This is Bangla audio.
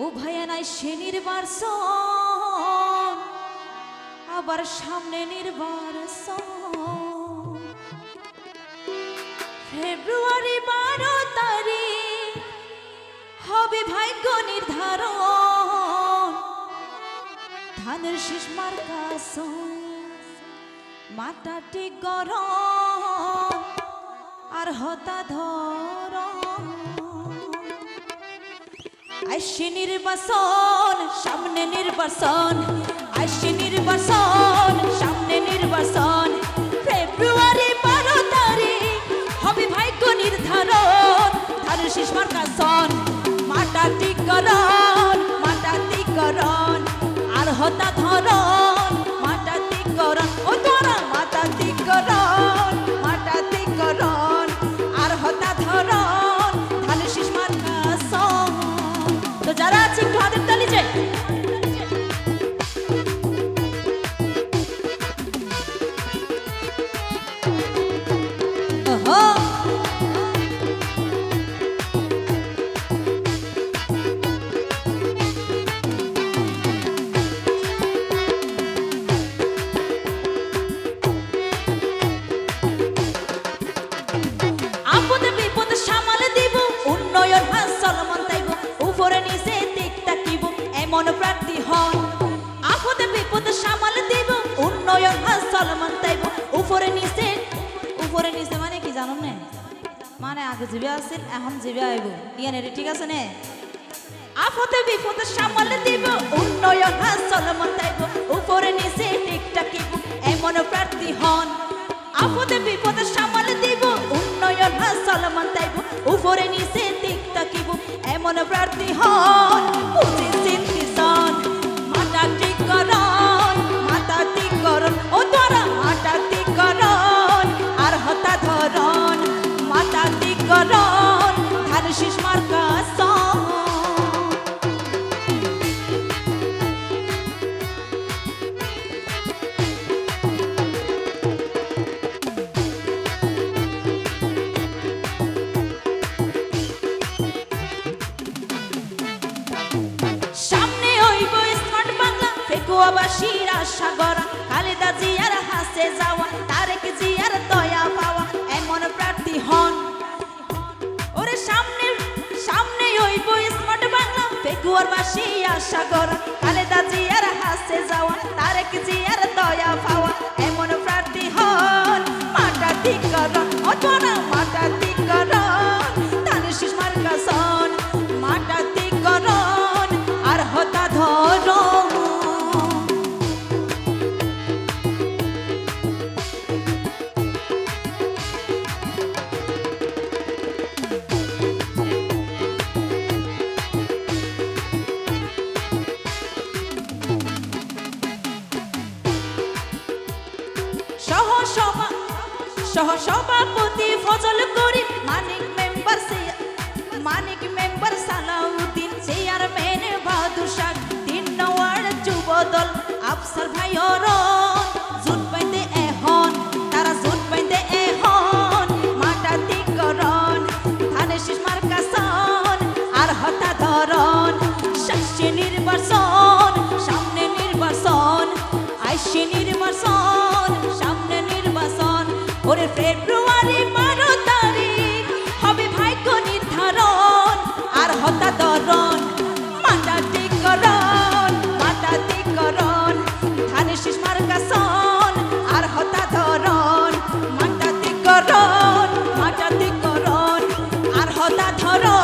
উভয়ে নাই সে নির্বাচন, আবার সামনে নির্বাচন। ফেব্রুয়ারি 12 তারিখ হবে ভাগ্য নির্ধারণ। ধানের শীষ মার্কা মাথাটি গরম আর হতা ধরম। আইসি নির্বাচন সামনে নির্বাচন, আইসি নির্বাচন সামনে নির্বাচন। ফেব্রুয়ারি 12 তারিখ হবে ভাগ্য নির্ধারণ। ধানের শীষ মার্কা মাটাটি গরম, মাটাটি গরম আর হতা ধরন। মাটাটি গরম ও তোরা মাটাটি গরম, মাটাটি গরম আর হতা ধরন। ধানের শীষ মার্কা তো যারা আছে একটু হাতের তালি চাই। আপদে বিপদে সামাল দিব, উন্নয়ন হাসল মন তাইব, উপরে নিচে দিক তাকিব এমন প্রার্থী হন। আপদে বিপদে সামাল দিব, উন্নয়ন হাসল মন তাইব, উপরে নিচে। উপরে নিচে মানে কি জানো না? মানে আগে জিবে আছিল এখন জিবে আইব ইয়ানে, ঠিক আছে নে? আপদে বিপদে সামাল দিব, উন্নয়ন হাসল মন তাইব, উপরে নিচে দিক তাকিব এমন প্রার্থী হন। আপদে বিপদে সামাল দিব, উন্নয়ন হাসল মন তাইব, উপরে নিচে দিক তাকিব এমন প্রার্থী হন। মাটাটি করণ, মাটাটি করণ ও তোরা মাটাটি করণ আর হতা ধরন। মাটাটি করণ ধানের শীষ মার্কা বাসীর আশা গড়া। খালেদা জিয়ার হাসে যাওয়া, তারেক জিয়ার দয়া পাওয়া এমন প্রার্থী হন। ওরে সামনে সামনে হইব স্মার্ট বাংলা, ফেকুয়ার বাসী আশা গড়া। খালেদা জিয়ার হাসে যাওয়া, তারেক জিয়ার দয়া পাওয়া এমন প্রার্থী হন। মাটাটি করণ ও তোরা মাটাটি করণ, ধানের শীষ মার্কা মাটাটি করণ আর হতা ধরন। সহসভাপতি ফজল করিম, মানিক মেম্বার সালাউদ্দিন, চেয়ারম্যান বাহাদুর শাহ, 3 নং যুবদল আফসার ভাই অরণ। জুট পাইতে এখন তারা জুট পাইতে এখন। মাটাটি করণ ধানের শীষ মার্কা আর হতা ধরন। সামনে নির্বাচন সামনে নির্বাচন, আইসি নির্বাচন সামনে নির্বাচন। ওরে ফেব্রুয়ারি 12 তারিখ হবে ভাগ্য নির্ধারণ আর হতা ধরন। মাটাটি করণ, মাটাটি করণ ধানের শীষ মার্কা আর হতা ধরন। মাটাটি করণ, মাটাটি করণ আর হতা ধরন।